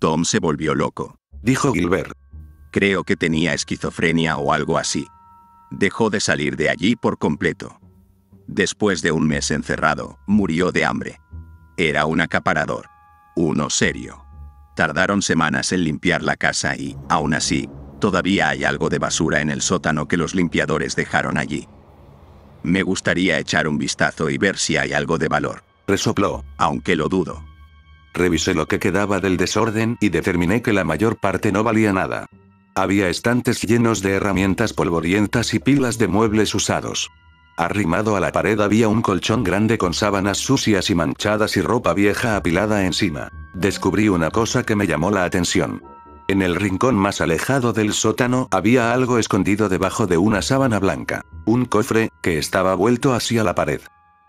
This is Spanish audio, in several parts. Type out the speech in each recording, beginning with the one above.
Tom se volvió loco, dijo Gilbert. Creo que tenía esquizofrenia o algo así. Dejó de salir de allí por completo. Después de un mes encerrado, murió de hambre. Era un acaparador. Uno serio. Tardaron semanas en limpiar la casa y, aún así, todavía hay algo de basura en el sótano que los limpiadores dejaron allí. Me gustaría echar un vistazo y ver si hay algo de valor. Resopló. Aunque lo dudo. Revisé lo que quedaba del desorden y determiné que la mayor parte no valía nada. Había estantes llenos de herramientas polvorientas y pilas de muebles usados. Arrimado a la pared había un colchón grande con sábanas sucias y manchadas y ropa vieja apilada encima. Descubrí una cosa que me llamó la atención. En el rincón más alejado del sótano había algo escondido debajo de una sábana blanca. Un cofre, que estaba vuelto hacia la pared.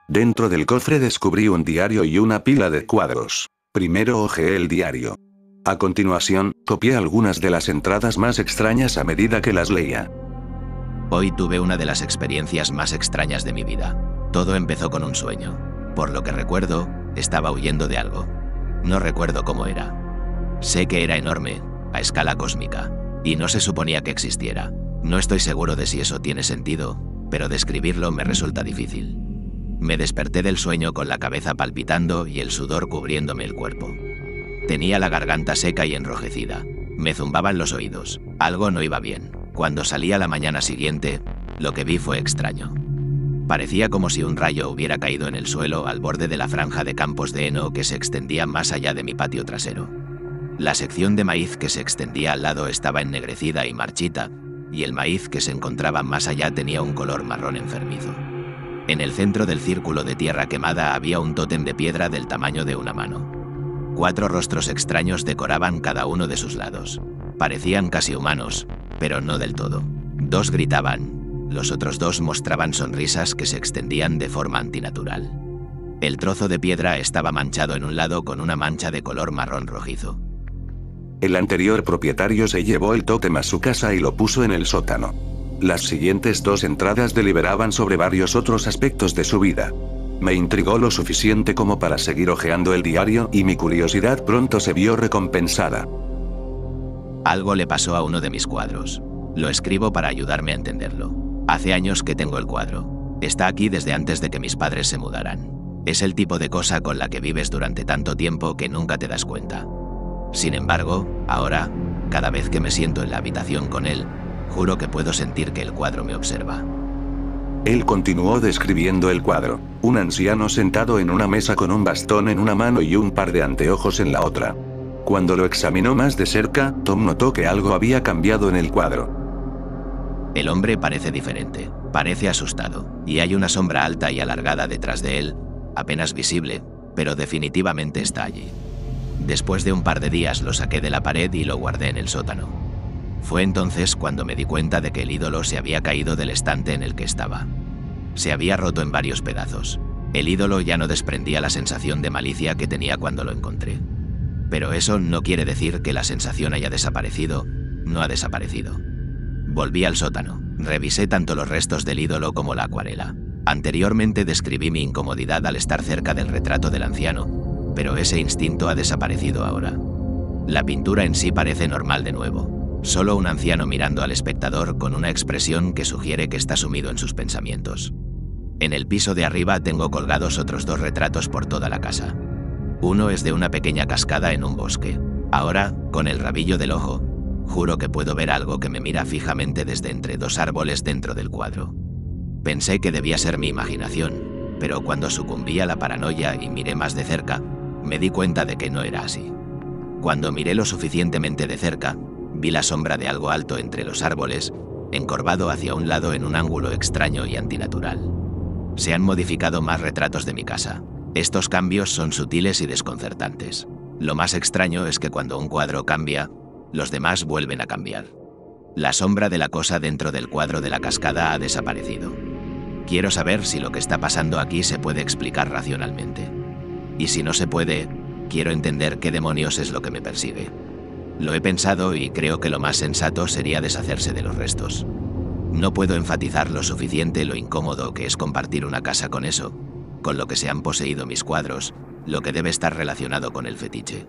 Dentro del cofre descubrí un diario y una pila de cuadros. Primero hojeé el diario. A continuación, copié algunas de las entradas más extrañas a medida que las leía. Hoy tuve una de las experiencias más extrañas de mi vida. Todo empezó con un sueño. Por lo que recuerdo, estaba huyendo de algo. No recuerdo cómo era. Sé que era enorme, a escala cósmica, y no se suponía que existiera. No estoy seguro de si eso tiene sentido, pero describirlo me resulta difícil. Me desperté del sueño con la cabeza palpitando y el sudor cubriéndome el cuerpo. Tenía la garganta seca y enrojecida. Me zumbaban los oídos. Algo no iba bien. Cuando salí a la mañana siguiente, lo que vi fue extraño. Parecía como si un rayo hubiera caído en el suelo al borde de la franja de campos de heno que se extendía más allá de mi patio trasero. La sección de maíz que se extendía al lado estaba ennegrecida y marchita, y el maíz que se encontraba más allá tenía un color marrón enfermizo. En el centro del círculo de tierra quemada había un tótem de piedra del tamaño de una mano. 4 rostros extraños decoraban cada uno de sus lados. Parecían casi humanos, pero no del todo. 2 gritaban, los otros 2 mostraban sonrisas que se extendían de forma antinatural. El trozo de piedra estaba manchado en un lado con una mancha de color marrón rojizo. El anterior propietario se llevó el tótem a su casa y lo puso en el sótano. Las siguientes 2 entradas deliberaban sobre varios otros aspectos de su vida. Me intrigó lo suficiente como para seguir hojeando el diario y mi curiosidad pronto se vio recompensada. Algo le pasó a uno de mis cuadros. Lo escribo para ayudarme a entenderlo. Hace años que tengo el cuadro. Está aquí desde antes de que mis padres se mudaran. Es el tipo de cosa con la que vives durante tanto tiempo que nunca te das cuenta. Sin embargo, ahora, cada vez que me siento en la habitación con él, juro que puedo sentir que el cuadro me observa. Él continuó describiendo el cuadro. Un anciano sentado en una mesa con un bastón en una mano y un par de anteojos en la otra. Cuando lo examinó más de cerca, Tom notó que algo había cambiado en el cuadro. El hombre parece diferente, parece asustado, y hay una sombra alta y alargada detrás de él, apenas visible, pero definitivamente está allí. Después de un par de días lo saqué de la pared y lo guardé en el sótano. Fue entonces cuando me di cuenta de que el ídolo se había caído del estante en el que estaba. Se había roto en varios pedazos. El ídolo ya no desprendía la sensación de malicia que tenía cuando lo encontré. Pero eso no quiere decir que la sensación haya desaparecido. No ha desaparecido. Volví al sótano. Revisé tanto los restos del ídolo como la acuarela. Anteriormente describí mi incomodidad al estar cerca del retrato del anciano, pero ese instinto ha desaparecido ahora. La pintura en sí parece normal de nuevo. Solo un anciano mirando al espectador con una expresión que sugiere que está sumido en sus pensamientos. En el piso de arriba tengo colgados otros 2 retratos por toda la casa. Uno es de una pequeña cascada en un bosque. Ahora, con el rabillo del ojo, juro que puedo ver algo que me mira fijamente desde entre 2 árboles dentro del cuadro. Pensé que debía ser mi imaginación, pero cuando sucumbí a la paranoia y miré más de cerca, me di cuenta de que no era así. Cuando miré lo suficientemente de cerca, vi la sombra de algo alto entre los árboles, encorvado hacia un lado en un ángulo extraño y antinatural. Se han modificado más retratos de mi casa. Estos cambios son sutiles y desconcertantes. Lo más extraño es que cuando un cuadro cambia, los demás vuelven a cambiar. La sombra de la cosa dentro del cuadro de la cascada ha desaparecido. Quiero saber si lo que está pasando aquí se puede explicar racionalmente. Y si no se puede, quiero entender qué demonios es lo que me persigue. Lo he pensado y creo que lo más sensato sería deshacerse de los restos. No puedo enfatizar lo suficiente lo incómodo que es compartir una casa con eso, con lo que se han poseído mis cuadros, lo que debe estar relacionado con el fetiche.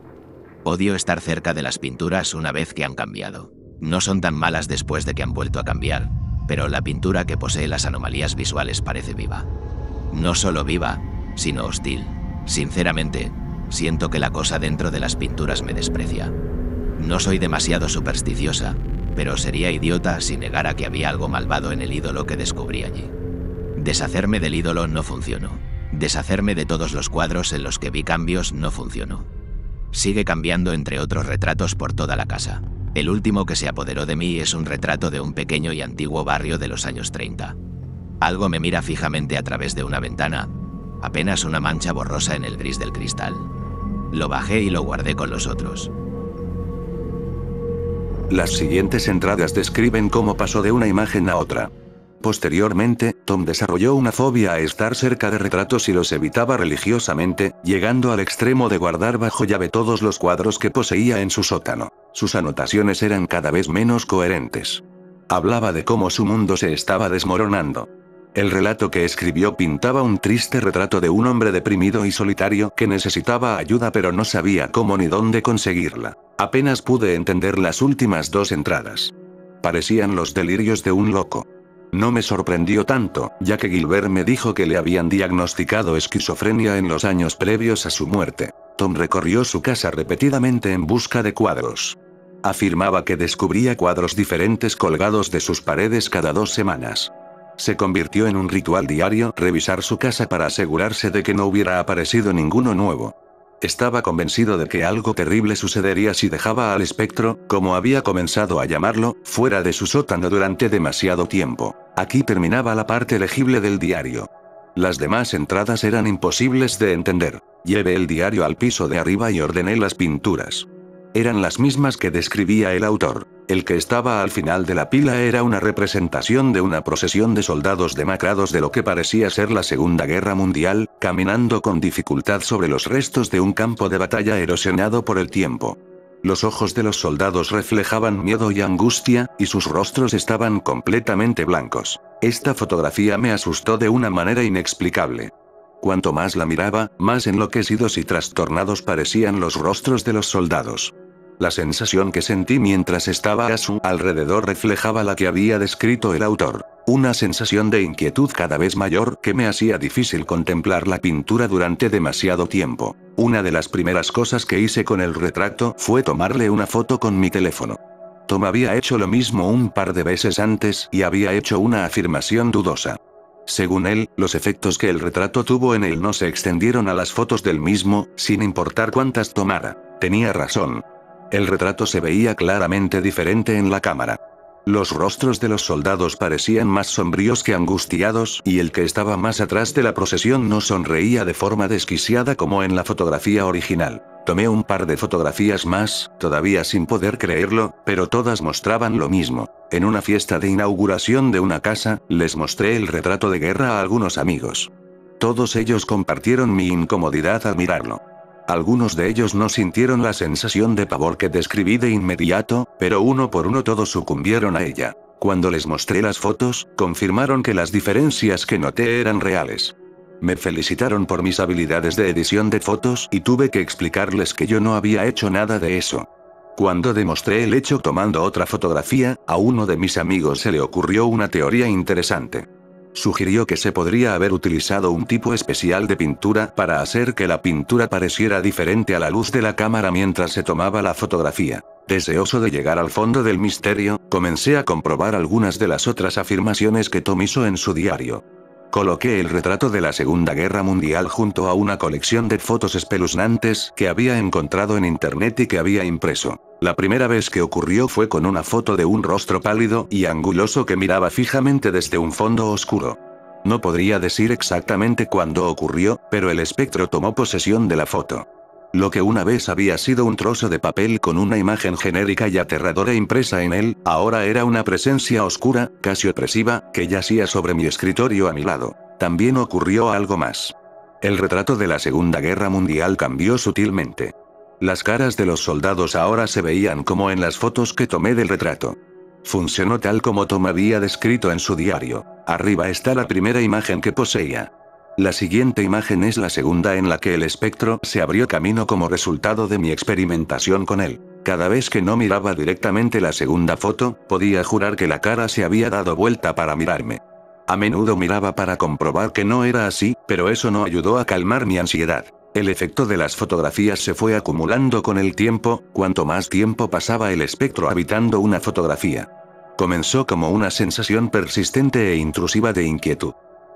Odio estar cerca de las pinturas una vez que han cambiado. No son tan malas después de que han vuelto a cambiar, pero la pintura que posee las anomalías visuales parece viva. No solo viva, sino hostil. Sinceramente, siento que la cosa dentro de las pinturas me desprecia. No soy demasiado supersticiosa, pero sería idiota si negara que había algo malvado en el ídolo que descubrí allí. Deshacerme del ídolo no funcionó. Deshacerme de todos los cuadros en los que vi cambios no funcionó. Sigue cambiando entre otros retratos por toda la casa. El último que se apoderó de mí es un retrato de un pequeño y antiguo barrio de los años 30. Algo me mira fijamente a través de una ventana, apenas una mancha borrosa en el gris del cristal. Lo bajé y lo guardé con los otros. Las siguientes entradas describen cómo pasó de una imagen a otra. Posteriormente, Tom desarrolló una fobia a estar cerca de retratos y los evitaba religiosamente, llegando al extremo de guardar bajo llave todos los cuadros que poseía en su sótano. Sus anotaciones eran cada vez menos coherentes. Hablaba de cómo su mundo se estaba desmoronando. El relato que escribió pintaba un triste retrato de un hombre deprimido y solitario que necesitaba ayuda pero no sabía cómo ni dónde conseguirla. Apenas pude entender las últimas dos entradas. Parecían los delirios de un loco. No me sorprendió tanto, ya que Gilbert me dijo que le habían diagnosticado esquizofrenia en los años previos a su muerte. Tom recorrió su casa repetidamente en busca de cuadros. Afirmaba que descubría cuadros diferentes colgados de sus paredes cada 2 semanas. Se convirtió en un ritual diario revisar su casa para asegurarse de que no hubiera aparecido ninguno nuevo. Estaba convencido de que algo terrible sucedería si dejaba al espectro, como había comenzado a llamarlo, fuera de su sótano durante demasiado tiempo. Aquí terminaba la parte legible del diario. Las demás entradas eran imposibles de entender. Llevé el diario al piso de arriba y ordené las pinturas. Eran las mismas que describía el autor. El que estaba al final de la pila era una representación de una procesión de soldados demacrados de lo que parecía ser la Segunda Guerra Mundial, caminando con dificultad sobre los restos de un campo de batalla erosionado por el tiempo. Los ojos de los soldados reflejaban miedo y angustia, y sus rostros estaban completamente blancos. Esta fotografía me asustó de una manera inexplicable. Cuanto más la miraba, más enloquecidos y trastornados parecían los rostros de los soldados. La sensación que sentí mientras estaba a su alrededor reflejaba la que había descrito el autor. Una sensación de inquietud cada vez mayor que me hacía difícil contemplar la pintura durante demasiado tiempo. Una de las primeras cosas que hice con el retrato fue tomarle una foto con mi teléfono. Tom había hecho lo mismo un par de veces antes y había hecho una afirmación dudosa. Según él, los efectos que el retrato tuvo en él no se extendieron a las fotos del mismo, sin importar cuántas tomara. Tenía razón. El retrato se veía claramente diferente en la cámara. Los rostros de los soldados parecían más sombríos que angustiados, y el que estaba más atrás de la procesión no sonreía de forma desquiciada como en la fotografía original. Tomé un par de fotografías más, todavía sin poder creerlo, pero todas mostraban lo mismo. En una fiesta de inauguración de una casa, les mostré el retrato de guerra a algunos amigos. Todos ellos compartieron mi incomodidad al mirarlo. Algunos de ellos no sintieron la sensación de pavor que describí de inmediato, pero uno por uno todos sucumbieron a ella. Cuando les mostré las fotos, confirmaron que las diferencias que noté eran reales. Me felicitaron por mis habilidades de edición de fotos y tuve que explicarles que yo no había hecho nada de eso. Cuando demostré el hecho tomando otra fotografía, a uno de mis amigos se le ocurrió una teoría interesante. Sugirió que se podría haber utilizado un tipo especial de pintura para hacer que la pintura pareciera diferente a la luz de la cámara mientras se tomaba la fotografía. Deseoso de llegar al fondo del misterio, comencé a comprobar algunas de las otras afirmaciones que Tom hizo en su diario. Coloqué el retrato de la Segunda Guerra Mundial junto a una colección de fotos espeluznantes que había encontrado en internet y que había impreso. La primera vez que ocurrió fue con una foto de un rostro pálido y anguloso que miraba fijamente desde un fondo oscuro. No podría decir exactamente cuándo ocurrió, pero el espectro tomó posesión de la foto. Lo que una vez había sido un trozo de papel con una imagen genérica y aterradora impresa en él, ahora era una presencia oscura, casi opresiva, que yacía sobre mi escritorio a mi lado. También ocurrió algo más. El retrato de la Segunda Guerra Mundial cambió sutilmente. Las caras de los soldados ahora se veían como en las fotos que tomé del retrato. Funcionó tal como Tom había descrito en su diario. Arriba está la primera imagen que poseía. La siguiente imagen es la segunda en la que el espectro se abrió camino como resultado de mi experimentación con él. Cada vez que no miraba directamente la segunda foto, podía jurar que la cara se había dado vuelta para mirarme. A menudo miraba para comprobar que no era así, pero eso no ayudó a calmar mi ansiedad. El efecto de las fotografías se fue acumulando con el tiempo, cuanto más tiempo pasaba el espectro habitando una fotografía. Comenzó como una sensación persistente e intrusiva de inquietud.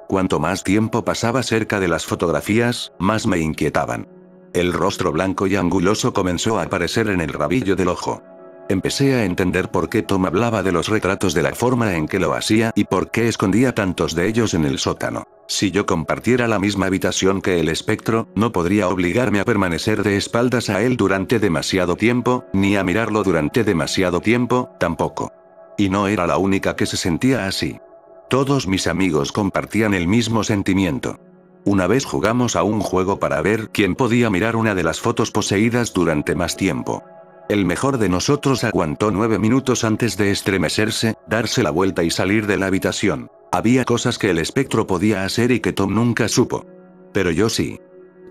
Cuanto más tiempo pasaba cerca de las fotografías, más me inquietaban. El rostro blanco y anguloso comenzó a aparecer en el rabillo del ojo. Empecé a entender por qué Tom hablaba de los retratos de la forma en que lo hacía y por qué escondía tantos de ellos en el sótano. Si yo compartiera la misma habitación que el espectro, no podría obligarme a permanecer de espaldas a él durante demasiado tiempo, ni a mirarlo durante demasiado tiempo, tampoco. Y no era la única que se sentía así. Todos mis amigos compartían el mismo sentimiento. Una vez jugamos a un juego para ver quién podía mirar una de las fotos poseídas durante más tiempo. El mejor de nosotros aguantó 9 minutos antes de estremecerse, darse la vuelta y salir de la habitación. Había cosas que el espectro podía hacer y que Tom nunca supo. Pero yo sí.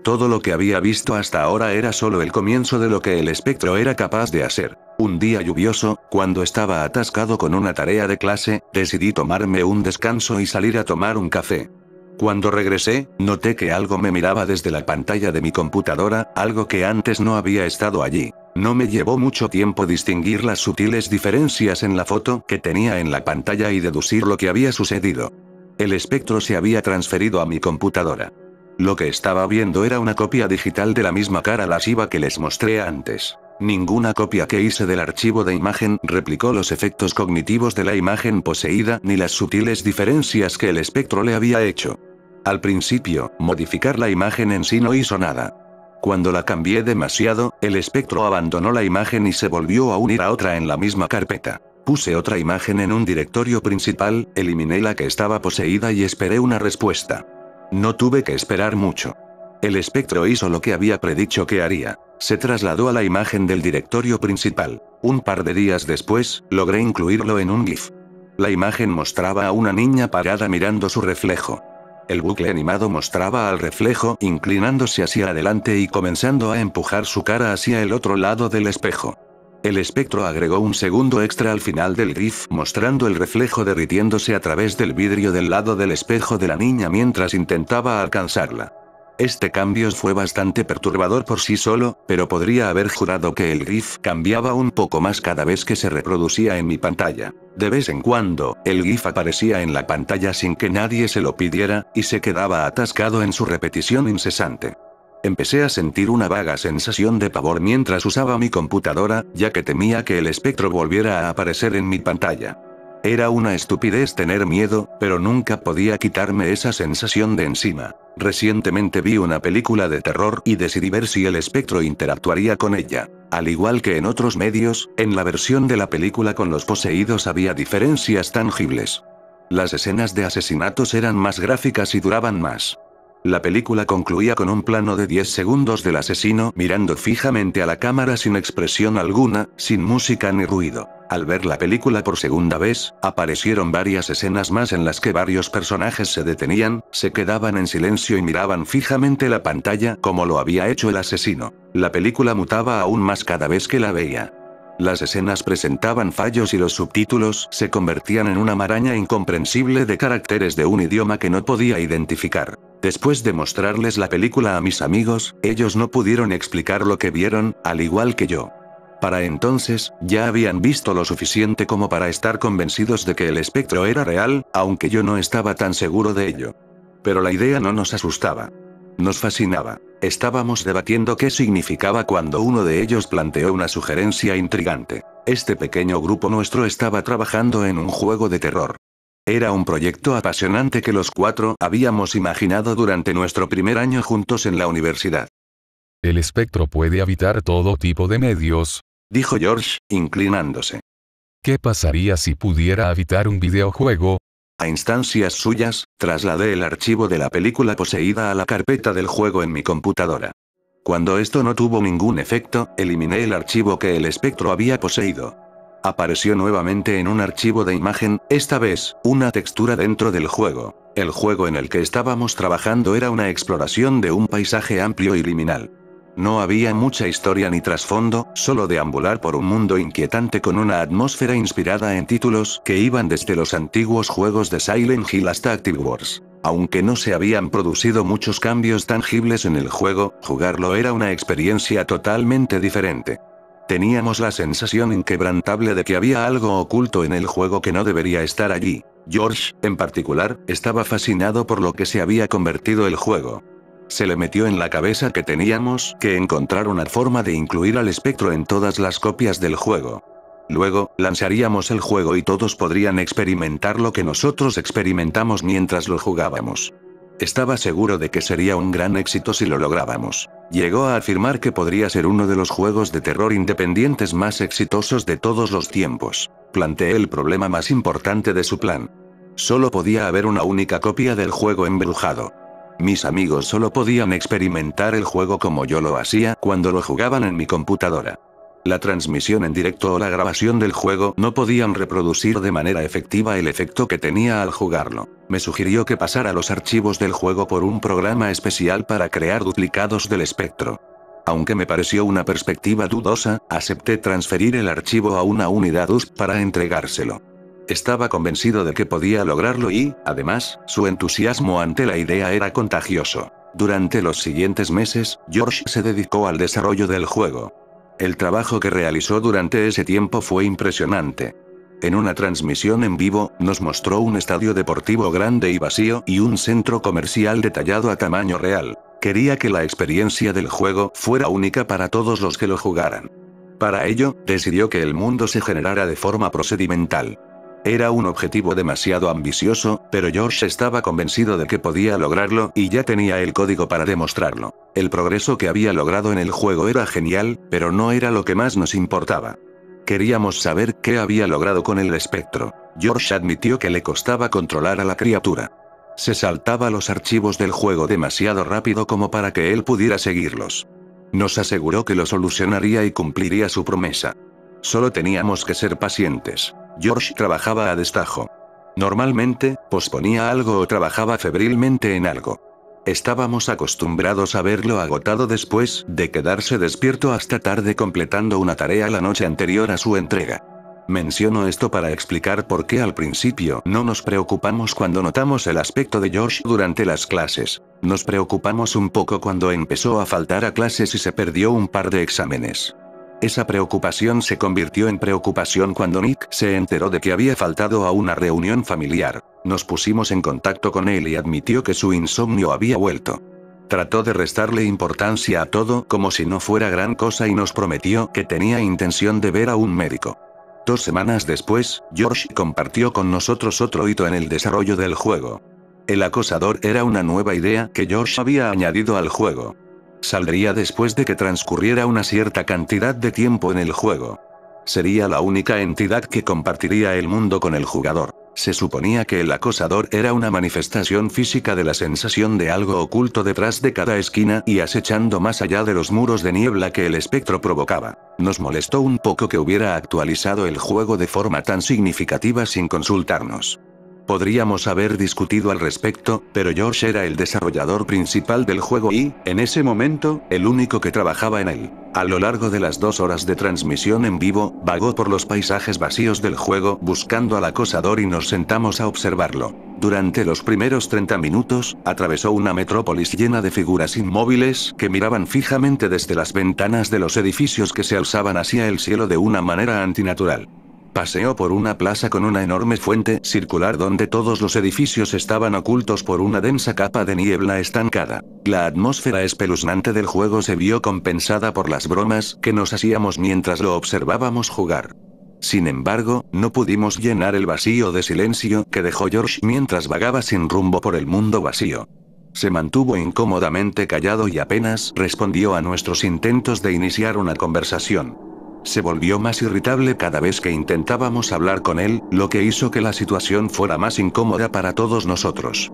Todo lo que había visto hasta ahora era solo el comienzo de lo que el espectro era capaz de hacer. Un día lluvioso, cuando estaba atascado con una tarea de clase, decidí tomarme un descanso y salir a tomar un café. Cuando regresé, noté que algo me miraba desde la pantalla de mi computadora, algo que antes no había estado allí. No me llevó mucho tiempo distinguir las sutiles diferencias en la foto que tenía en la pantalla y deducir lo que había sucedido. El espectro se había transferido a mi computadora. Lo que estaba viendo era una copia digital de la misma cara lasciva que les mostré antes. Ninguna copia que hice del archivo de imagen replicó los efectos cognitivos de la imagen poseída ni las sutiles diferencias que el espectro le había hecho. Al principio, modificar la imagen en sí no hizo nada. Cuando la cambié demasiado, el espectro abandonó la imagen y se volvió a unir a otra en la misma carpeta. Puse otra imagen en un directorio principal, eliminé la que estaba poseída y esperé una respuesta. No tuve que esperar mucho. El espectro hizo lo que había predicho que haría. Se trasladó a la imagen del directorio principal. Un par de días después, logré incluirlo en un GIF. La imagen mostraba a una niña parada mirando su reflejo. El bucle animado mostraba al reflejo inclinándose hacia adelante y comenzando a empujar su cara hacia el otro lado del espejo. El espectro agregó un segundo extra al final del GIF mostrando el reflejo derritiéndose a través del vidrio del lado del espejo de la niña mientras intentaba alcanzarla. Este cambio fue bastante perturbador por sí solo, pero podría haber jurado que el GIF cambiaba un poco más cada vez que se reproducía en mi pantalla. De vez en cuando, el GIF aparecía en la pantalla sin que nadie se lo pidiera, y se quedaba atascado en su repetición incesante. Empecé a sentir una vaga sensación de pavor mientras usaba mi computadora, ya que temía que el espectro volviera a aparecer en mi pantalla. Era una estupidez tener miedo, pero nunca podía quitarme esa sensación de encima. Recientemente vi una película de terror y decidí ver si el espectro interactuaría con ella. Al igual que en otros medios, en la versión de la película con los poseídos había diferencias tangibles. Las escenas de asesinatos eran más gráficas y duraban más. La película concluía con un plano de 10 segundos del asesino mirando fijamente a la cámara sin expresión alguna, sin música ni ruido. Al ver la película por segunda vez, aparecieron varias escenas más en las que varios personajes se detenían, se quedaban en silencio y miraban fijamente la pantalla como lo había hecho el asesino. La película mutaba aún más cada vez que la veía. Las escenas presentaban fallos y los subtítulos se convertían en una maraña incomprensible de caracteres de un idioma que no podía identificar. Después de mostrarles la película a mis amigos, ellos no pudieron explicar lo que vieron, al igual que yo. Para entonces, ya habían visto lo suficiente como para estar convencidos de que el espectro era real, aunque yo no estaba tan seguro de ello. Pero la idea no nos asustaba. Nos fascinaba. Estábamos debatiendo qué significaba cuando uno de ellos planteó una sugerencia intrigante. Este pequeño grupo nuestro estaba trabajando en un juego de terror. Era un proyecto apasionante que los 4 habíamos imaginado durante nuestro primer año juntos en la universidad. El espectro puede habitar todo tipo de medios, dijo George, inclinándose. ¿Qué pasaría si pudiera habitar un videojuego? A instancias suyas, trasladé el archivo de la película poseída a la carpeta del juego en mi computadora. Cuando esto no tuvo ningún efecto, eliminé el archivo que el espectro había poseído. Apareció nuevamente en un archivo de imagen, esta vez, una textura dentro del juego. El juego en el que estábamos trabajando era una exploración de un paisaje amplio y liminal. No había mucha historia ni trasfondo, solo deambular por un mundo inquietante con una atmósfera inspirada en títulos que iban desde los antiguos juegos de Silent Hill hasta Active Wars. Aunque no se habían producido muchos cambios tangibles en el juego, jugarlo era una experiencia totalmente diferente. Teníamos la sensación inquebrantable de que había algo oculto en el juego que no debería estar allí. George, en particular, estaba fascinado por lo que se había convertido el juego. Se le metió en la cabeza que teníamos que encontrar una forma de incluir al espectro en todas las copias del juego. Luego, lanzaríamos el juego y todos podrían experimentar lo que nosotros experimentamos mientras lo jugábamos. Estaba seguro de que sería un gran éxito si lo lográbamos. Llegó a afirmar que podría ser uno de los juegos de terror independientes más exitosos de todos los tiempos. Planteé el problema más importante de su plan. Solo podía haber una única copia del juego embrujado. Mis amigos solo podían experimentar el juego como yo lo hacía cuando lo jugaban en mi computadora. La transmisión en directo o la grabación del juego no podían reproducir de manera efectiva el efecto que tenía al jugarlo. Me sugirió que pasara los archivos del juego por un programa especial para crear duplicados del espectro. Aunque me pareció una perspectiva dudosa, acepté transferir el archivo a una unidad USB para entregárselo. Estaba convencido de que podía lograrlo y, además, su entusiasmo ante la idea era contagioso. Durante los siguientes meses, George se dedicó al desarrollo del juego. El trabajo que realizó durante ese tiempo fue impresionante. En una transmisión en vivo, nos mostró un estadio deportivo grande y vacío y un centro comercial detallado a tamaño real. Quería que la experiencia del juego fuera única para todos los que lo jugaran. Para ello, decidió que el mundo se generara de forma procedimental. Era un objetivo demasiado ambicioso, pero George estaba convencido de que podía lograrlo y ya tenía el código para demostrarlo. El progreso que había logrado en el juego era genial, pero no era lo que más nos importaba. Queríamos saber qué había logrado con el espectro. George admitió que le costaba controlar a la criatura. Se saltaba los archivos del juego demasiado rápido como para que él pudiera seguirlos. Nos aseguró que lo solucionaría y cumpliría su promesa. Solo teníamos que ser pacientes. George trabajaba a destajo. Normalmente, posponía algo o trabajaba febrilmente en algo. Estábamos acostumbrados a verlo agotado después de quedarse despierto hasta tarde completando una tarea la noche anterior a su entrega. Menciono esto para explicar por qué al principio no nos preocupamos cuando notamos el aspecto de George durante las clases. Nos preocupamos un poco cuando empezó a faltar a clases y se perdió un par de exámenes. Esa preocupación se convirtió en preocupación cuando Nick se enteró de que había faltado a una reunión familiar. Nos pusimos en contacto con él y admitió que su insomnio había vuelto. Trató de restarle importancia a todo como si no fuera gran cosa y nos prometió que tenía intención de ver a un médico. 2 semanas después, George compartió con nosotros otro hito en el desarrollo del juego. El acosador era una nueva idea que George había añadido al juego. Saldría después de que transcurriera una cierta cantidad de tiempo en el juego. Sería la única entidad que compartiría el mundo con el jugador. Se suponía que el acosador era una manifestación física de la sensación de algo oculto detrás de cada esquina y acechando más allá de los muros de niebla que el espectro provocaba. Nos molestó un poco que hubiera actualizado el juego de forma tan significativa sin consultarnos. Podríamos haber discutido al respecto, pero George era el desarrollador principal del juego y, en ese momento, el único que trabajaba en él. A lo largo de las 2 horas de transmisión en vivo, vagó por los paisajes vacíos del juego buscando al acosador y nos sentamos a observarlo. Durante los primeros 30 minutos, atravesó una metrópolis llena de figuras inmóviles que miraban fijamente desde las ventanas de los edificios que se alzaban hacia el cielo de una manera antinatural. Paseó por una plaza con una enorme fuente circular donde todos los edificios estaban ocultos por una densa capa de niebla estancada. La atmósfera espeluznante del juego se vio compensada por las bromas que nos hacíamos mientras lo observábamos jugar. Sin embargo, no pudimos llenar el vacío de silencio que dejó George mientras vagaba sin rumbo por el mundo vacío. Se mantuvo incómodamente callado y apenas respondió a nuestros intentos de iniciar una conversación. Se volvió más irritable cada vez que intentábamos hablar con él, lo que hizo que la situación fuera más incómoda para todos nosotros.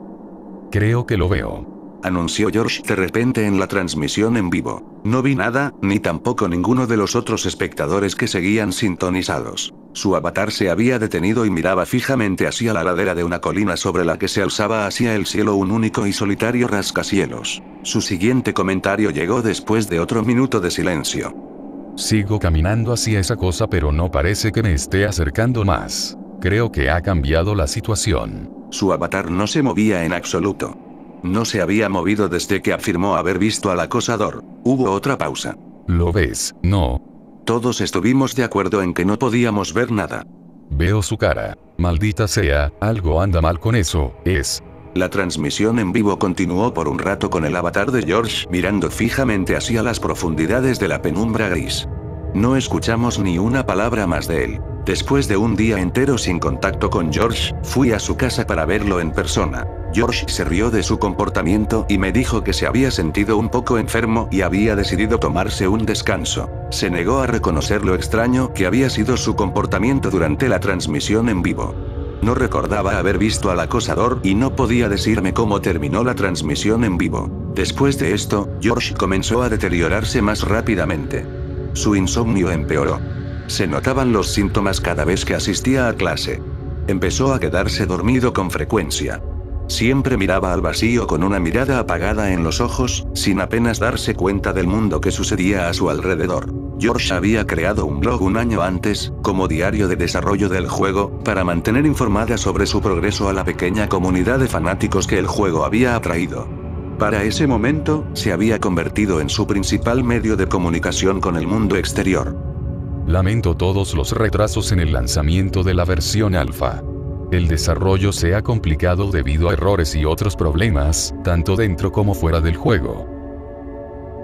Creo que lo veo. Anunció George de repente en la transmisión en vivo. No vi nada, ni tampoco ninguno de los otros espectadores que seguían sintonizados. Su avatar se había detenido y miraba fijamente hacia la ladera de una colina sobre la que se alzaba hacia el cielo un único y solitario rascacielos. Su siguiente comentario llegó después de otro minuto de silencio. Sigo caminando hacia esa cosa, pero no parece que me esté acercando más. Creo que ha cambiado la situación. Su avatar no se movía en absoluto. No se había movido desde que afirmó haber visto al acosador. Hubo otra pausa. ¿Lo ves? No. Todos estuvimos de acuerdo en que no podíamos ver nada. Veo su cara. Maldita sea, algo anda mal con eso, es. La transmisión en vivo continuó por un rato con el avatar de George mirando fijamente hacia las profundidades de la penumbra gris. No escuchamos ni una palabra más de él. Después de un día entero sin contacto con George, fui a su casa para verlo en persona. George se rió de su comportamiento y me dijo que se había sentido un poco enfermo y había decidido tomarse un descanso. Se negó a reconocer lo extraño que había sido su comportamiento durante la transmisión en vivo. No recordaba haber visto al acosador y no podía decirme cómo terminó la transmisión en vivo. Después de esto, George comenzó a deteriorarse más rápidamente. Su insomnio empeoró. Se notaban los síntomas cada vez que asistía a clase. Empezó a quedarse dormido con frecuencia. Siempre miraba al vacío con una mirada apagada en los ojos, sin apenas darse cuenta del mundo que sucedía a su alrededor. George había creado un blog un año antes, como diario de desarrollo del juego, para mantener informada sobre su progreso a la pequeña comunidad de fanáticos que el juego había atraído. Para ese momento, se había convertido en su principal medio de comunicación con el mundo exterior. Lamento todos los retrasos en el lanzamiento de la versión alfa. El desarrollo se ha complicado debido a errores y otros problemas, tanto dentro como fuera del juego.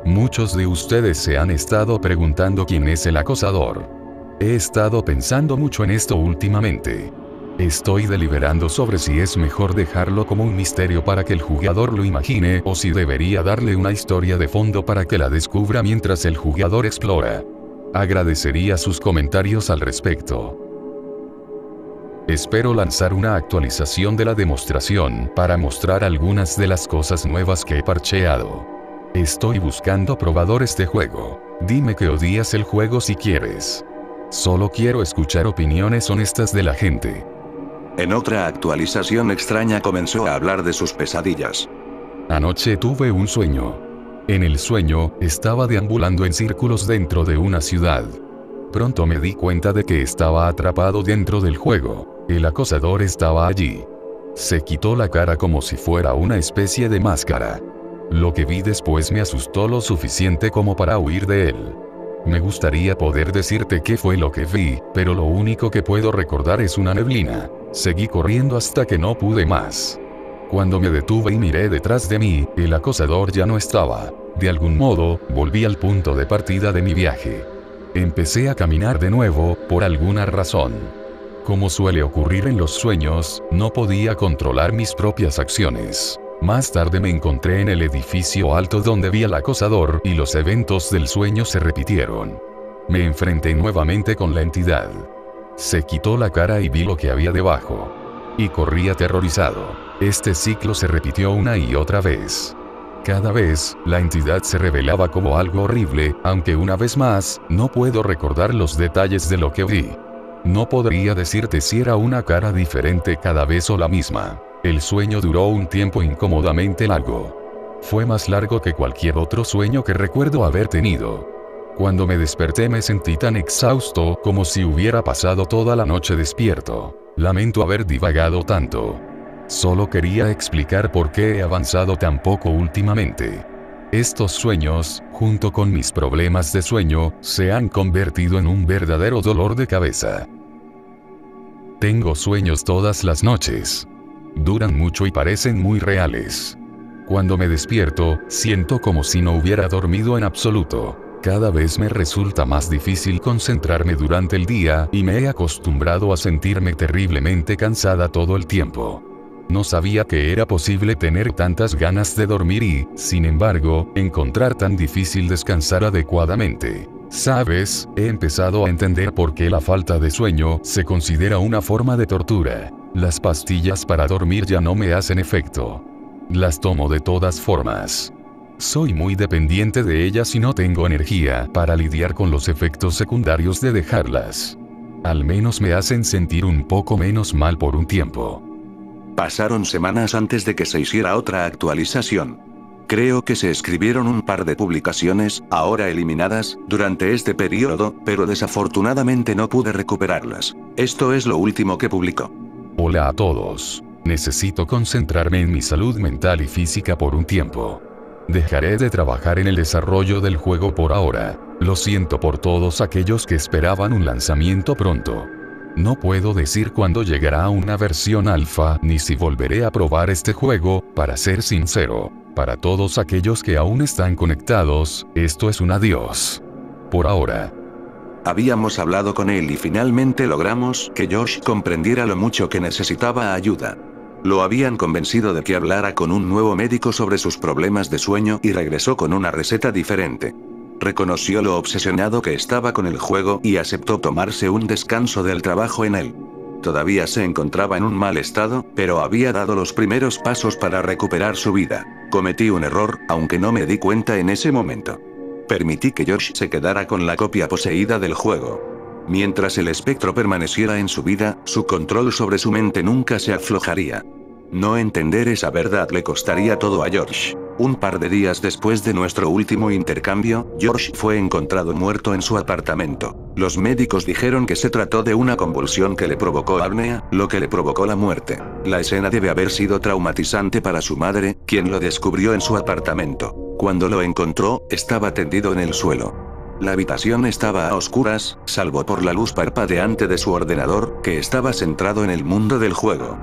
Muchos de ustedes se han estado preguntando quién es el acosador. He estado pensando mucho en esto últimamente. Estoy deliberando sobre si es mejor dejarlo como un misterio para que el jugador lo imagine o si debería darle una historia de fondo para que la descubra mientras el jugador explora. Agradecería sus comentarios al respecto. Espero lanzar una actualización de la demostración para mostrar algunas de las cosas nuevas que he parcheado. Estoy buscando probadores de juego. Dime que odias el juego si quieres. Solo quiero escuchar opiniones honestas de la gente. En otra actualización extraña comenzó a hablar de sus pesadillas. Anoche tuve un sueño. En el sueño, estaba deambulando en círculos dentro de una ciudad. Pronto me di cuenta de que estaba atrapado dentro del juego. El acosador estaba allí. Se quitó la cara como si fuera una especie de máscara. Lo que vi después me asustó lo suficiente como para huir de él. Me gustaría poder decirte qué fue lo que vi, pero lo único que puedo recordar es una neblina. Seguí corriendo hasta que no pude más. Cuando me detuve y miré detrás de mí, el acosador ya no estaba. De algún modo, volví al punto de partida de mi viaje. Empecé a caminar de nuevo, por alguna razón. Como suele ocurrir en los sueños, no podía controlar mis propias acciones. Más tarde me encontré en el edificio alto donde vi al acosador y los eventos del sueño se repitieron. Me enfrenté nuevamente con la entidad. Se quitó la cara y vi lo que había debajo. Y corrí aterrorizado. Este ciclo se repitió una y otra vez. Cada vez, la entidad se revelaba como algo horrible, aunque una vez más, no puedo recordar los detalles de lo que vi. No podría decirte si era una cara diferente cada vez o la misma. El sueño duró un tiempo incómodamente largo. Fue más largo que cualquier otro sueño que recuerdo haber tenido. Cuando me desperté me sentí tan exhausto como si hubiera pasado toda la noche despierto. Lamento haber divagado tanto. Solo quería explicar por qué he avanzado tan poco últimamente. Estos sueños, junto con mis problemas de sueño, se han convertido en un verdadero dolor de cabeza. Tengo sueños todas las noches. Duran mucho y parecen muy reales. Cuando me despierto, siento como si no hubiera dormido en absoluto. Cada vez me resulta más difícil concentrarme durante el día y me he acostumbrado a sentirme terriblemente cansada todo el tiempo. No sabía que era posible tener tantas ganas de dormir y, sin embargo, encontrar tan difícil descansar adecuadamente. ¿Sabes? He empezado a entender por qué la falta de sueño se considera una forma de tortura. Las pastillas para dormir ya no me hacen efecto. Las tomo de todas formas. Soy muy dependiente de ellas y no tengo energía para lidiar con los efectos secundarios de dejarlas. Al menos me hacen sentir un poco menos mal por un tiempo. Pasaron semanas antes de que se hiciera otra actualización. Creo que se escribieron un par de publicaciones, ahora eliminadas, durante este periodo, pero desafortunadamente no pude recuperarlas. Esto es lo último que publicó. Hola a todos. Necesito concentrarme en mi salud mental y física por un tiempo. Dejaré de trabajar en el desarrollo del juego por ahora. Lo siento por todos aquellos que esperaban un lanzamiento pronto. No puedo decir cuándo llegará una versión alfa, ni si volveré a probar este juego, para ser sincero. Para todos aquellos que aún están conectados, esto es un adiós. Por ahora. Habíamos hablado con él y finalmente logramos que Josh comprendiera lo mucho que necesitaba ayuda. Lo habían convencido de que hablara con un nuevo médico sobre sus problemas de sueño y regresó con una receta diferente. Reconoció lo obsesionado que estaba con el juego y aceptó tomarse un descanso del trabajo en él. Todavía se encontraba en un mal estado, pero había dado los primeros pasos para recuperar su vida. Cometí un error, aunque no me di cuenta en ese momento. Permití que Josh se quedara con la copia poseída del juego. Mientras el espectro permaneciera en su vida, su control sobre su mente nunca se aflojaría. No entender esa verdad le costaría todo a George. Un par de días después de nuestro último intercambio, George fue encontrado muerto en su apartamento. Los médicos dijeron que se trató de una convulsión que le provocó apnea, lo que le provocó la muerte. La escena debe haber sido traumatizante para su madre, quien lo descubrió en su apartamento. Cuando lo encontró, estaba tendido en el suelo. La habitación estaba a oscuras, salvo por la luz parpadeante de su ordenador, que estaba centrado en el mundo del juego.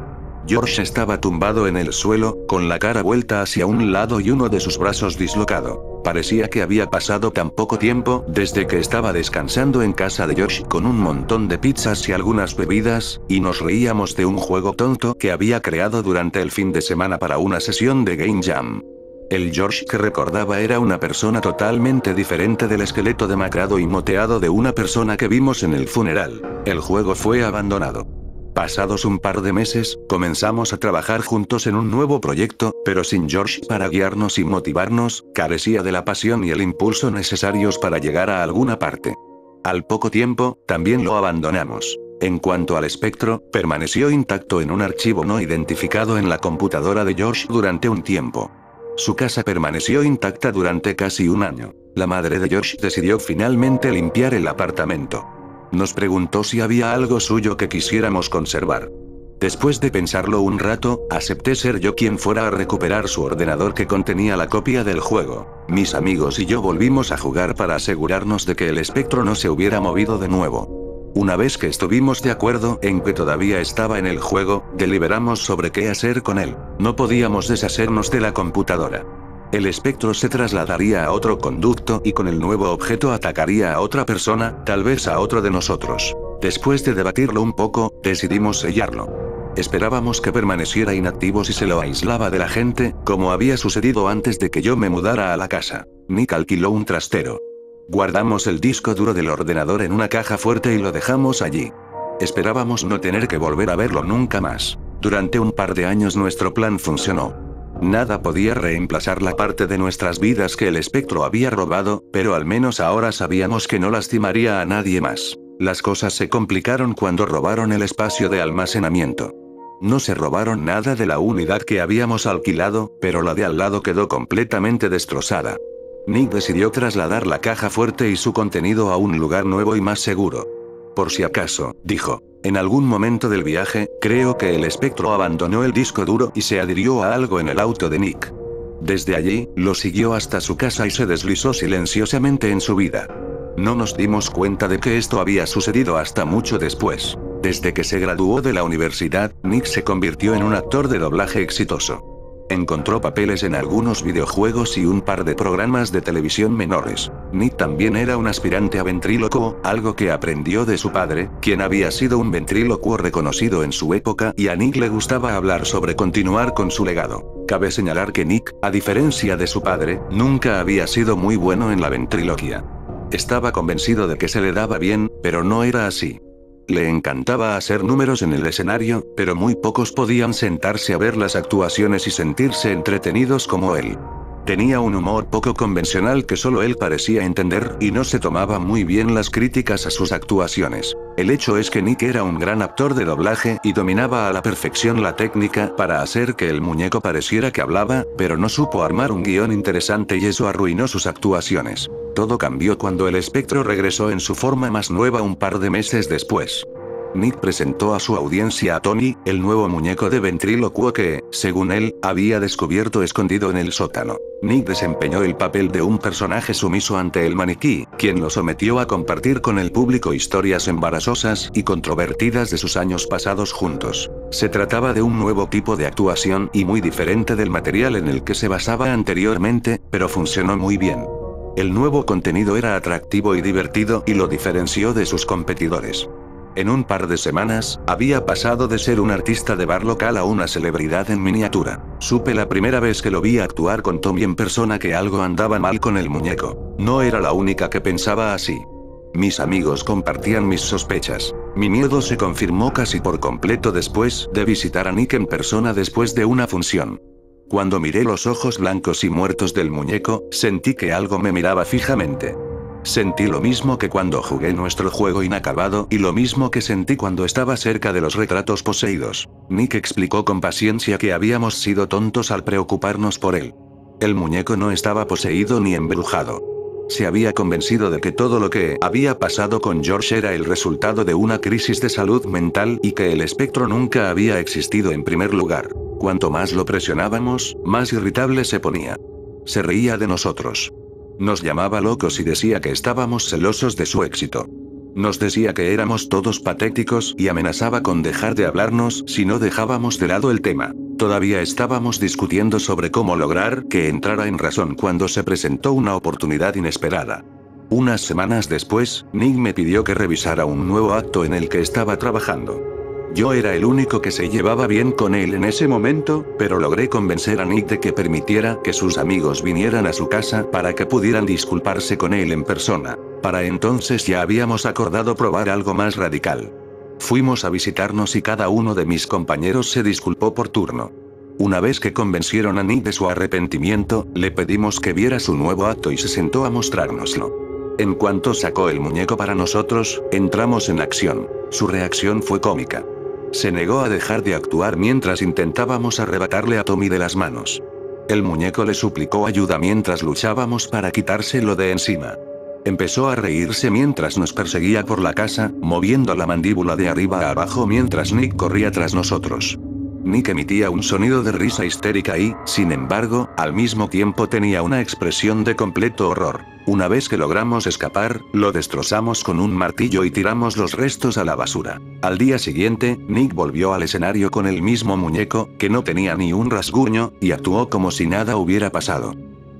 George estaba tumbado en el suelo, con la cara vuelta hacia un lado y uno de sus brazos dislocado. Parecía que había pasado tan poco tiempo desde que estaba descansando en casa de George con un montón de pizzas y algunas bebidas, y nos reíamos de un juego tonto que había creado durante el fin de semana para una sesión de Game Jam. El George que recordaba era una persona totalmente diferente del esqueleto demacrado y moteado de una persona que vimos en el funeral. El juego fue abandonado. Pasados un par de meses, comenzamos a trabajar juntos en un nuevo proyecto, pero sin George para guiarnos y motivarnos, carecía de la pasión y el impulso necesarios para llegar a alguna parte. Al poco tiempo, también lo abandonamos. En cuanto al espectro, permaneció intacto en un archivo no identificado en la computadora de George durante un tiempo. Su casa permaneció intacta durante casi un año. La madre de George decidió finalmente limpiar el apartamento. Nos preguntó si había algo suyo que quisiéramos conservar. Después de pensarlo un rato, acepté ser yo quien fuera a recuperar su ordenador que contenía la copia del juego. Mis amigos y yo volvimos a jugar para asegurarnos de que el espectro no se hubiera movido de nuevo. Una vez que estuvimos de acuerdo en que todavía estaba en el juego, deliberamos sobre qué hacer con él. No podíamos deshacernos de la computadora. El espectro se trasladaría a otro conducto y con el nuevo objeto atacaría a otra persona, tal vez a otro de nosotros. Después de debatirlo un poco, decidimos sellarlo. Esperábamos que permaneciera inactivo si se lo aislaba de la gente, como había sucedido antes de que yo me mudara a la casa. Nick alquiló un trastero. Guardamos el disco duro del ordenador en una caja fuerte y lo dejamos allí. Esperábamos no tener que volver a verlo nunca más. Durante un par de años nuestro plan funcionó. Nada podía reemplazar la parte de nuestras vidas que el espectro había robado, pero al menos ahora sabíamos que no lastimaría a nadie más. Las cosas se complicaron cuando robaron el espacio de almacenamiento. No se robaron nada de la unidad que habíamos alquilado, pero la de al lado quedó completamente destrozada. Nick decidió trasladar la caja fuerte y su contenido a un lugar nuevo y más seguro. Por si acaso, dijo. En algún momento del viaje, creo que el espectro abandonó el disco duro y se adhirió a algo en el auto de Nick. Desde allí, lo siguió hasta su casa y se deslizó silenciosamente en su vida. No nos dimos cuenta de que esto había sucedido hasta mucho después. Desde que se graduó de la universidad, Nick se convirtió en un actor de doblaje exitoso. Encontró papeles en algunos videojuegos y un par de programas de televisión menores. Nick también era un aspirante a ventrílocuo, algo que aprendió de su padre, quien había sido un ventrílocuo reconocido en su época, y a Nick le gustaba hablar sobre continuar con su legado. Cabe señalar que Nick, a diferencia de su padre, nunca había sido muy bueno en la ventriloquia. Estaba convencido de que se le daba bien, pero no era así. Le encantaba hacer números en el escenario, pero muy pocos podían sentarse a ver las actuaciones y sentirse entretenidos como él. Tenía un humor poco convencional que solo él parecía entender y no se tomaba muy bien las críticas a sus actuaciones. El hecho es que Nick era un gran actor de doblaje y dominaba a la perfección la técnica para hacer que el muñeco pareciera que hablaba, pero no supo armar un guión interesante y eso arruinó sus actuaciones. Todo cambió cuando el espectro regresó en su forma más nueva un par de meses después. Nick presentó a su audiencia a Tommy, el nuevo muñeco de ventrílocuo que, según él, había descubierto escondido en el sótano. Nick desempeñó el papel de un personaje sumiso ante el maniquí, quien lo sometió a compartir con el público historias embarazosas y controvertidas de sus años pasados juntos. Se trataba de un nuevo tipo de actuación y muy diferente del material en el que se basaba anteriormente, pero funcionó muy bien. El nuevo contenido era atractivo y divertido y lo diferenció de sus competidores. En un par de semanas, había pasado de ser un artista de bar local a una celebridad en miniatura. Supe la primera vez que lo vi actuar con Tommy en persona que algo andaba mal con el muñeco. No era la única que pensaba así. Mis amigos compartían mis sospechas. Mi miedo se confirmó casi por completo después de visitar a Nick en persona después de una función. Cuando miré los ojos blancos y muertos del muñeco, sentí que algo me miraba fijamente. Sentí lo mismo que cuando jugué nuestro juego inacabado y lo mismo que sentí cuando estaba cerca de los retratos poseídos. Nick explicó con paciencia que habíamos sido tontos al preocuparnos por él. El muñeco no estaba poseído ni embrujado. Se había convencido de que todo lo que había pasado con George era el resultado de una crisis de salud mental y que el espectro nunca había existido en primer lugar. Cuanto más lo presionábamos, más irritable se ponía. Se reía de nosotros. Nos llamaba locos y decía que estábamos celosos de su éxito. Nos decía que éramos todos patéticos y amenazaba con dejar de hablarnos si no dejábamos de lado el tema. Todavía estábamos discutiendo sobre cómo lograr que entrara en razón cuando se presentó una oportunidad inesperada. Unas semanas después, Nick me pidió que revisara un nuevo acto en el que estaba trabajando. Yo era el único que se llevaba bien con él en ese momento, pero logré convencer a Nick de que permitiera que sus amigos vinieran a su casa para que pudieran disculparse con él en persona. Para entonces ya habíamos acordado probar algo más radical. Fuimos a visitarnos y cada uno de mis compañeros se disculpó por turno. Una vez que convencieron a Nick de su arrepentimiento, le pedimos que viera su nuevo acto y se sentó a mostrárnoslo. En cuanto sacó el muñeco para nosotros, entramos en acción. Su reacción fue cómica. Se negó a dejar de actuar mientras intentábamos arrebatarle a Tommy de las manos. El muñeco le suplicó ayuda mientras luchábamos para quitárselo de encima. Empezó a reírse mientras nos perseguía por la casa, moviendo la mandíbula de arriba a abajo mientras Nick corría tras nosotros. Nick emitía un sonido de risa histérica y, sin embargo, al mismo tiempo tenía una expresión de completo horror. Una vez que logramos escapar, lo destrozamos con un martillo y tiramos los restos a la basura. Al día siguiente, Nick volvió al escenario con el mismo muñeco, que no tenía ni un rasguño, y actuó como si nada hubiera pasado.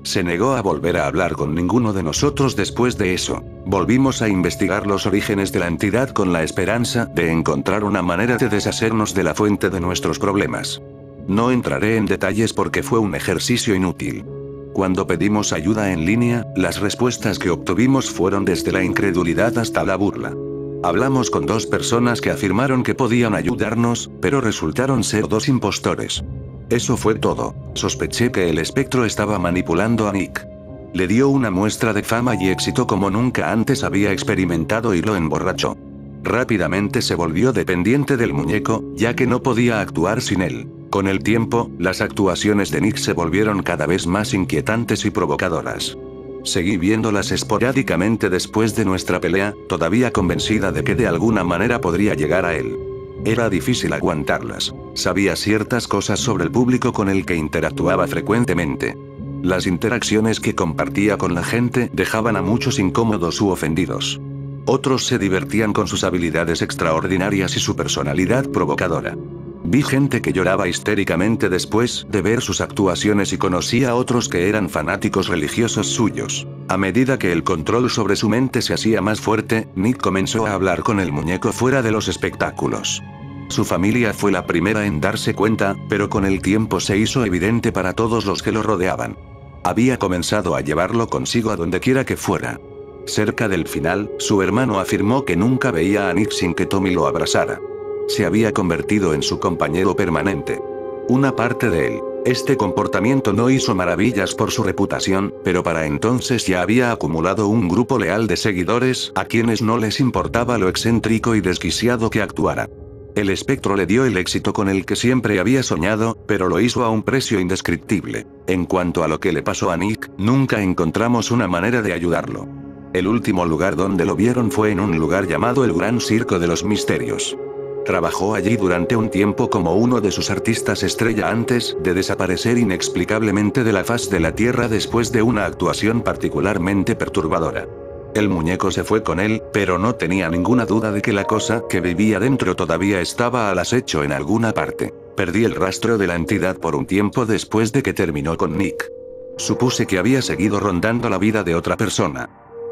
Se negó a volver a hablar con ninguno de nosotros después de eso. Volvimos a investigar los orígenes de la entidad con la esperanza de encontrar una manera de deshacernos de la fuente de nuestros problemas. No entraré en detalles porque fue un ejercicio inútil. Cuando pedimos ayuda en línea, las respuestas que obtuvimos fueron desde la incredulidad hasta la burla. Hablamos con 2 personas que afirmaron que podían ayudarnos, pero resultaron ser 2 impostores. Eso fue todo. Sospeché que el espectro estaba manipulando a Nick. Le dio una muestra de fama y éxito como nunca antes había experimentado y lo emborrachó. Rápidamente se volvió dependiente del muñeco, ya que no podía actuar sin él. Con el tiempo, las actuaciones de Nick se volvieron cada vez más inquietantes y provocadoras. Seguí viéndolas esporádicamente después de nuestra pelea, todavía convencida de que de alguna manera podría llegar a él. Era difícil aguantarlas. Sabía ciertas cosas sobre el público con el que interactuaba frecuentemente. Las interacciones que compartía con la gente dejaban a muchos incómodos u ofendidos. Otros se divertían con sus habilidades extraordinarias y su personalidad provocadora. Vi gente que lloraba histéricamente después de ver sus actuaciones y conocí a otros que eran fanáticos religiosos suyos. A medida que el control sobre su mente se hacía más fuerte, Nick comenzó a hablar con el muñeco fuera de los espectáculos. Su familia fue la primera en darse cuenta, pero con el tiempo se hizo evidente para todos los que lo rodeaban. Había comenzado a llevarlo consigo a donde quiera que fuera. Cerca del final, su hermano afirmó que nunca veía a Nick sin que Tommy lo abrazara. Se había convertido en su compañero permanente. Una parte de él Este comportamiento no hizo maravillas por su reputación, pero para entonces ya había acumulado un grupo leal de seguidores a quienes no les importaba lo excéntrico y desquiciado que actuara. El espectro le dio el éxito con el que siempre había soñado, pero lo hizo a un precio indescriptible. En cuanto a lo que le pasó a Nick, nunca encontramos una manera de ayudarlo. El último lugar donde lo vieron fue en un lugar llamado el Gran Circo de los Misterios. Trabajó allí durante un tiempo como uno de sus artistas estrella antes de desaparecer inexplicablemente de la faz de la Tierra después de una actuación particularmente perturbadora. El muñeco se fue con él, pero no tenía ninguna duda de que la cosa que vivía dentro todavía estaba al acecho en alguna parte. Perdí el rastro de la entidad por un tiempo después de que terminó con Nick. Supuse que había seguido rondando la vida de otra persona.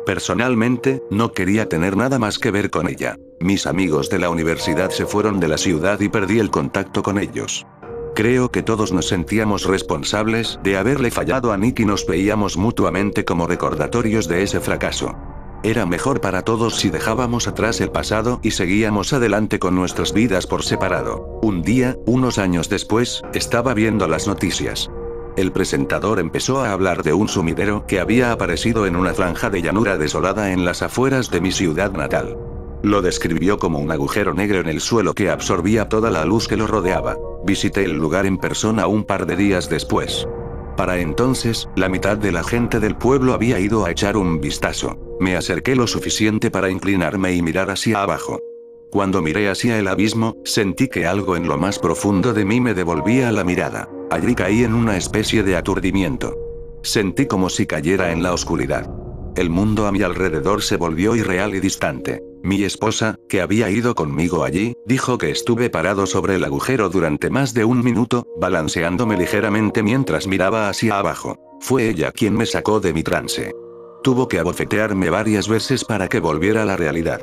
Personalmente, no quería tener nada más que ver con ella. Mis amigos de la universidad se fueron de la ciudad y perdí el contacto con ellos. Creo que todos nos sentíamos responsables de haberle fallado a Nick y nos veíamos mutuamente como recordatorios de ese fracaso. Era mejor para todos si dejábamos atrás el pasado y seguíamos adelante con nuestras vidas por separado. Un día, unos años después, estaba viendo las noticias. El presentador empezó a hablar de un sumidero que había aparecido en una franja de llanura desolada en las afueras de mi ciudad natal. Lo describió como un agujero negro en el suelo que absorbía toda la luz que lo rodeaba. Visité el lugar en persona un par de días después. Para entonces, la mitad de la gente del pueblo había ido a echar un vistazo. Me acerqué lo suficiente para inclinarme y mirar hacia abajo. Cuando miré hacia el abismo, sentí que algo en lo más profundo de mí me devolvía la mirada. Allí caí en una especie de aturdimiento. Sentí como si cayera en la oscuridad. El mundo a mi alrededor se volvió irreal y distante. Mi esposa, que había ido conmigo allí, dijo que estuve parado sobre el agujero durante más de un minuto, balanceándome ligeramente mientras miraba hacia abajo. Fue ella quien me sacó de mi trance. Tuvo que abofetearme varias veces para que volviera a la realidad.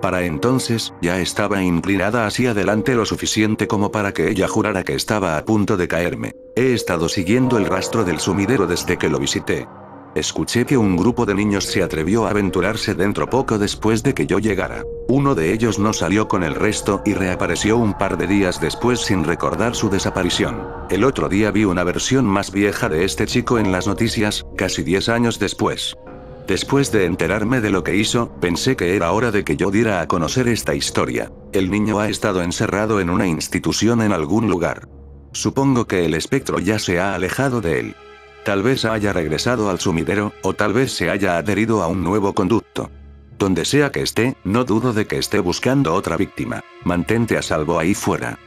Para entonces, ya estaba inclinada hacia adelante lo suficiente como para que ella jurara que estaba a punto de caerme. He estado siguiendo el rastro del sumidero desde que lo visité. Escuché que un grupo de niños se atrevió a aventurarse dentro poco después de que yo llegara. Uno de ellos no salió con el resto y reapareció un par de días después sin recordar su desaparición. El otro día vi una versión más vieja de este chico en las noticias, casi 10 años después. Después de enterarme de lo que hizo, pensé que era hora de que yo diera a conocer esta historia. El niño ha estado encerrado en una institución en algún lugar. Supongo que el espectro ya se ha alejado de él. Tal vez haya regresado al sumidero, o tal vez se haya adherido a un nuevo conducto. Donde sea que esté, no dudo de que esté buscando otra víctima. Mantente a salvo ahí fuera.